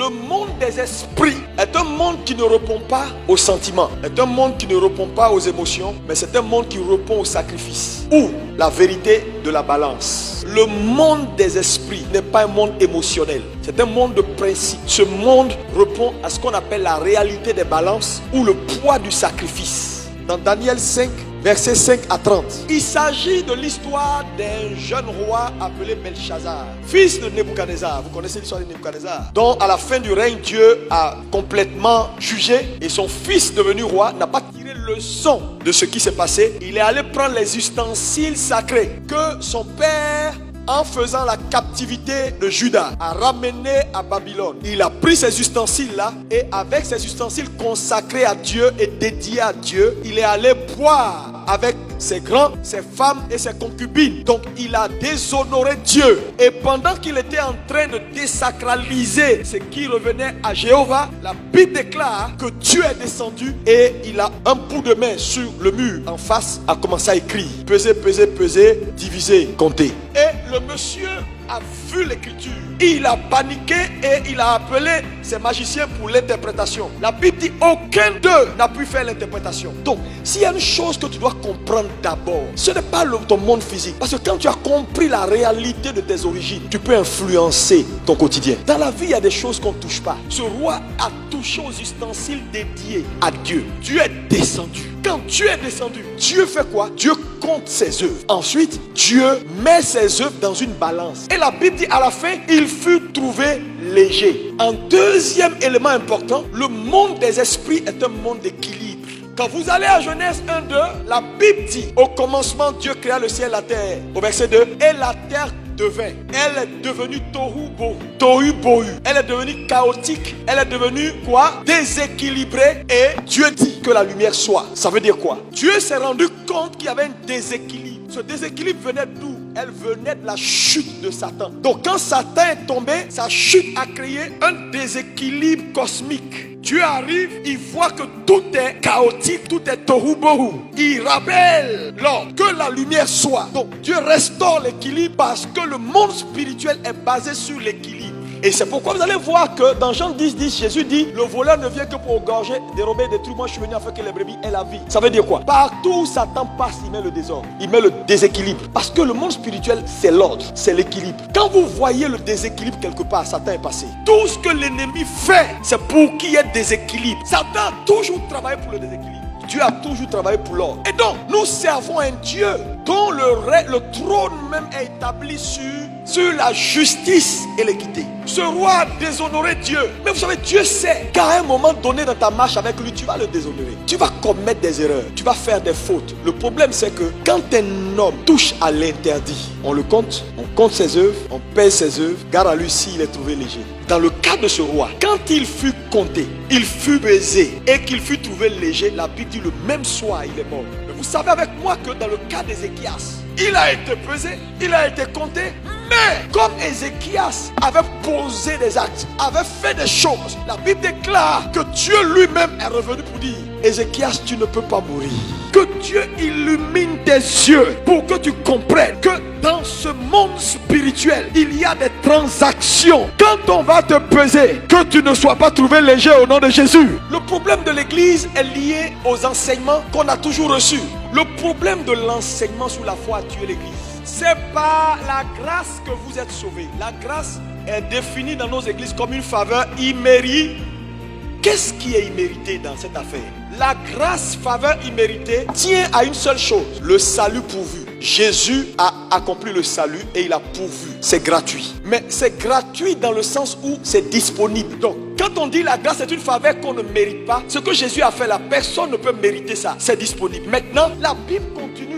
Le monde des esprits est un monde qui ne répond pas aux sentiments, est un monde qui ne répond pas aux émotions, mais c'est un monde qui répond au sacrifice ou la vérité de la balance. Le monde des esprits n'est pas un monde émotionnel, c'est un monde de principe. Ce monde répond à ce qu'on appelle la réalité des balances ou le poids du sacrifice. Dans Daniel 5, versets 5 à 30, il s'agit de l'histoire d'un jeune roi appelé Belshazzar, fils de Nebuchadnezzar. Vous connaissez l'histoire de Nebuchadnezzar, dont à la fin du règne, Dieu a complètement jugé et son fils devenu roi n'a pas tiré leçon de ce qui s'est passé. Il est allé prendre les ustensiles sacrés que son père, en faisant la captivité de Juda, a ramené à Babylone. Il a pris ces ustensiles-là et avec ces ustensiles consacrés à Dieu et dédiés à Dieu, il est allé boire avec ses grands, ses femmes et ses concubines. Donc il a déshonoré Dieu. Et pendant qu'il était en train de désacraliser ce qui revenait à Jéhovah, la Bible déclare que Dieu est descendu et il a un bout de main sur le mur en face, a commencé à écrire: peser, peser, peser, diviser, compter. Et le monsieur a vu l'écriture. Il a paniqué et il a appelé ses magiciens pour l'interprétation. La Bible dit aucun d'eux n'a pu faire l'interprétation. Donc, s'il y a une chose que tu dois comprendre d'abord, ce n'est pas ton monde physique. Parce que quand tu as compris la réalité de tes origines, tu peux influencer ton quotidien. Dans la vie, il y a des choses qu'on ne touche pas. Ce roi a touché aux ustensiles dédiés à Dieu. Dieu est descendu. Quand Dieu est descendu, Dieu fait quoi? Dieu compte ses œuvres. Ensuite, Dieu met ses œuvres dans une balance. Et la Bible dit à la fin, il fut trouvé léger. Un deuxième élément important, le monde des esprits est un monde d'équilibre. Quand vous allez à Genèse 1:2, la Bible dit: au commencement, Dieu créa le ciel et la terre. Au verset 2, et la terre devint. Elle est devenue tohu bohu. Tohu bohu. Elle est devenue chaotique. Elle est devenue quoi? Déséquilibrée. Et Dieu dit que la lumière soit. Ça veut dire quoi? Dieu s'est rendu compte qu'il y avait un déséquilibre. Ce déséquilibre venait d'où? Elle venait de la chute de Satan. Donc quand Satan est tombé, sa chute a créé un déséquilibre cosmique. Dieu arrive, il voit que tout est chaotique, tout est tohu bohu. Il rappelle l'ordre, que la lumière soit. Donc Dieu restaure l'équilibre parce que le monde spirituel est basé sur l'équilibre. Et c'est pourquoi vous allez voir que dans Jean 10:10, Jésus dit: le voleur ne vient que pour égorger, dérober, détruire. Moi je suis venu afin que les brebis aient la vie. Ça veut dire quoi? Partout où Satan passe, il met le désordre, il met le déséquilibre. Parce que le monde spirituel, c'est l'ordre, c'est l'équilibre. Quand vous voyez le déséquilibre quelque part, Satan est passé. Tout ce que l'ennemi fait, c'est pour qu'il y ait déséquilibre. Satan a toujours travaillé pour le déséquilibre. Dieu a toujours travaillé pour l'ordre. Et donc, nous servons un Dieu dont le trône même est établi sur la justice et l'équité. Ce roi a déshonoré Dieu. Mais vous savez, Dieu sait qu'à un moment donné dans ta marche avec lui, tu vas le déshonorer. Tu vas commettre des erreurs. Tu vas faire des fautes. Le problème, c'est que quand un homme touche à l'interdit, on le compte, on compte ses œuvres, on pèse ses œuvres. Gare à lui s'il est trouvé léger. Dans le cas de ce roi, quand il fut compté, il fut pesé et qu'il fut trouvé léger, la Bible dit le même soir, il est mort. Mais vous savez avec moi que dans le cas d'Ézéchias, il a été pesé, il a été compté. Mais comme Ézéchias avait posé des actes, avait fait des choses, la Bible déclare que Dieu lui-même est revenu pour dire: Ézéchias, tu ne peux pas mourir. Que Dieu illumine tes yeux pour que tu comprennes que dans ce monde spirituel, il y a des transactions. Quand on va te peser, que tu ne sois pas trouvé léger au nom de Jésus. Le problème de l'église est lié aux enseignements qu'on a toujours reçus. Le problème de l'enseignement sur la foi a tué l'église. C'est par la grâce que vous êtes sauvés. La grâce est définie dans nos églises comme une faveur imméritée. Qu'est-ce qui est immérité dans cette affaire? La grâce, faveur imméritée, tient à une seule chose: le salut pourvu. Jésus a accompli le salut et il a pourvu. C'est gratuit. Mais c'est gratuit dans le sens où c'est disponible. Donc, quand on dit la grâce est une faveur qu'on ne mérite pas, ce que Jésus a fait, la personne ne peut mériter ça. C'est disponible. Maintenant, la Bible continue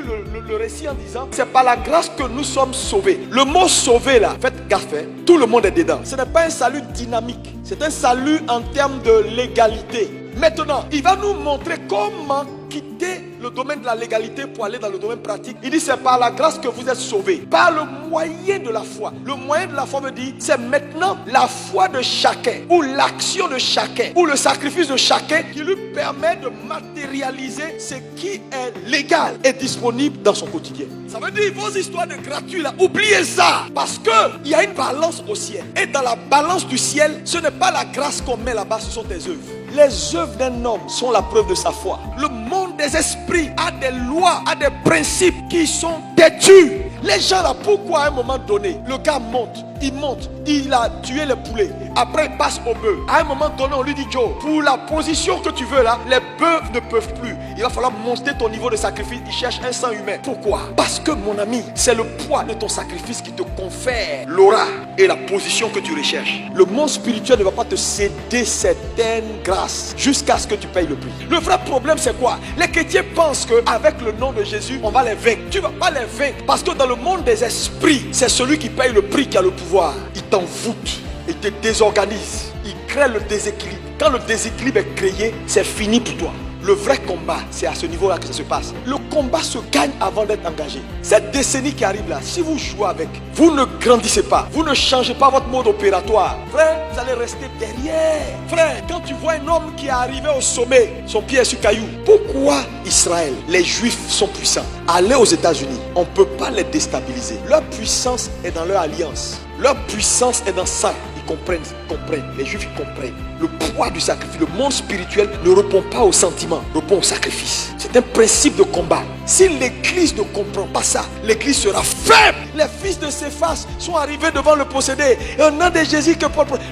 le récit en disant: c'est par la grâce que nous sommes sauvés. Le mot sauvé là, faites gaffe, hein, tout le monde est dedans. Ce n'est pas un salut dynamique. C'est un salut en termes de légalité. Maintenant, il va nous montrer comment quitter le domaine de la légalité pour aller dans le domaine pratique. Il dit c'est par la grâce que vous êtes sauvés, par le moyen de la foi. Le moyen de la foi veut dire c'est maintenant la foi de chacun, ou l'action de chacun, ou le sacrifice de chacun qui lui permet de matérialiser ce qui est légal et disponible dans son quotidien. Ça veut dire vos histoires de gratuit là, oubliez ça, parce que il y a une balance au ciel, et dans la balance du ciel, ce n'est pas la grâce qu'on met là-bas, ce sont tes œuvres. Les œuvres d'un homme sont la preuve de sa foi. Le monde des esprits a des lois, a des principes qui sont têtus. Les gens là, pourquoi à un moment donné, le gars monte, il a tué les poulets, après il passe au bœuf. À un moment donné, on lui dit Joe, pour la position que tu veux là, les bœufs ne peuvent plus. Il va falloir monter ton niveau de sacrifice. Il cherche un sang humain. Pourquoi? Parce que mon ami, c'est le poids de ton sacrifice qui te confère l'aura et la position que tu recherches. Le monde spirituel ne va pas te céder certaines grâces jusqu'à ce que tu payes le prix. Le vrai problème c'est quoi? Les chrétiens pensent qu'avec le nom de Jésus, on va les vaincre. Tu ne vas pas les vaincre, parce que dans le monde des esprits, c'est celui qui paye le prix qui a le pouvoir. Il t'envoûte, il te désorganise, il crée le déséquilibre. Quand le déséquilibre est créé, c'est fini pour toi. Le vrai combat, c'est à ce niveau-là que ça se passe. Le combat se gagne avant d'être engagé. Cette décennie qui arrive là, si vous jouez avec, vous ne grandissez pas, vous ne changez pas votre mode opératoire, frère, vous allez rester derrière. Frère, quand tu vois un homme qui est arrivé au sommet, son pied est sur caillou, pourquoi Israël, les Juifs sont puissants? Allez aux États-Unis, on ne peut pas les déstabiliser. Leur puissance est dans leur alliance. Leur puissance est dans ça. Ils comprennent. Les Juifs ils comprennent. Le poids du sacrifice. Le monde spirituel ne répond pas au sentiment, répond au sacrifice. C'est un principe de combat. Si l'église ne comprend pas ça, l'église sera faible. Les fils de Céphas sont arrivés devant le possédé. Et au nom de Jésus,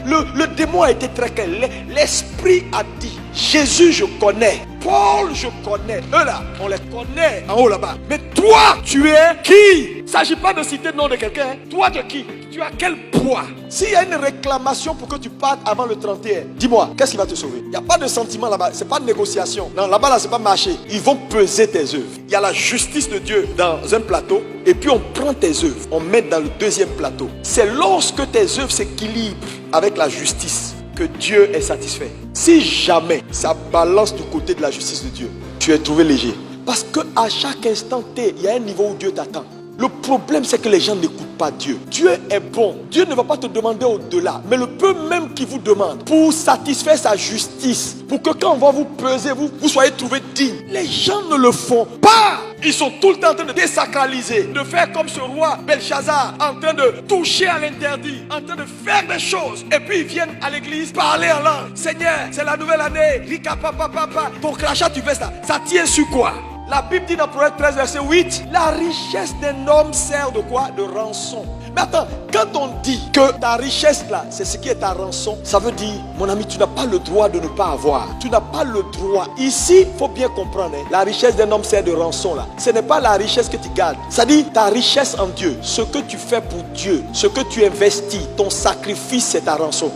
le démon a été très clair. L'esprit a dit, Jésus je connais, Paul je connais. Eux là, on les connaît en haut là-bas. Mais toi, tu es qui? Il ne s'agit pas de citer le nom de quelqu'un. Hein? Toi, tu es qui? Tu as quel poids? S'il y a une réclamation pour que tu partes avant le 31, dis-moi, qu'est-ce qui va te sauver? Il n'y a pas de sentiment là-bas, c'est pas de négociation. Non, là-bas, là, c'est pas marché. Ils vont peser tes œuvres. Il y a la justice de Dieu dans un plateau, et puis on prend tes œuvres, on met dans le deuxième plateau. C'est lorsque tes œuvres s'équilibrent avec la justice que Dieu est satisfait. Si jamais ça balance du côté de la justice de Dieu, tu es trouvé léger. Parce qu'à chaque instant T, il y a un niveau où Dieu t'attend. Le problème, c'est que les gens n'écoutent pas Dieu. Dieu est bon. Dieu ne va pas te demander au-delà. Mais le peu même qu'il vous demande pour satisfaire sa justice, pour que quand on va vous peser, vous soyez trouvé digne. Les gens ne le font pas. Ils sont tout le temps en train de désacraliser, de faire comme ce roi Belshazzar, en train de toucher à l'interdit, en train de faire des choses. Et puis ils viennent à l'église parler en langue. Seigneur, c'est la nouvelle année. Rika papa papa. Ton crachat, tu fais ça. Ça tient sur quoi? La Bible dit dans Proverbe 13, verset 8, la richesse d'un homme sert de quoi? De rançon. Mais attends, quand on dit que ta richesse là, c'est ce qui est ta rançon, ça veut dire, mon ami, tu n'as pas le droit de ne pas avoir. Tu n'as pas le droit. Ici, il faut bien comprendre, hein, la richesse d'un homme sert de rançon là. Ce n'est pas la richesse que tu gardes. Ça dit ta richesse en Dieu, ce que tu fais pour Dieu, ce que tu investis, ton sacrifice, c'est ta rançon.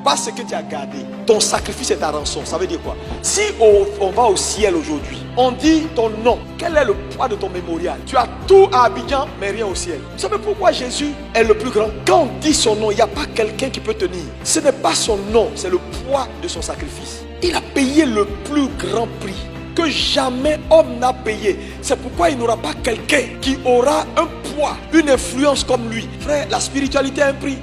Pas ce que tu as gardé. Ton sacrifice, c'est ta rançon. Ça veut dire quoi? Si on va au ciel aujourd'hui, on dit ton nom, quel est le poids de ton mémorial? Tu as tout à Abidjan, mais rien au ciel. Vous savez pourquoi Jésus est le plus grand? Quand on dit son nom, il n'y a pas quelqu'un qui peut tenir. Ce n'est pas son nom, c'est le poids de son sacrifice. Il a payé le plus grand prix que jamais homme n'a payé. C'est pourquoi il n'aura pas quelqu'un qui aura un poids, une influence comme lui. Frère, la spiritualité a un prix.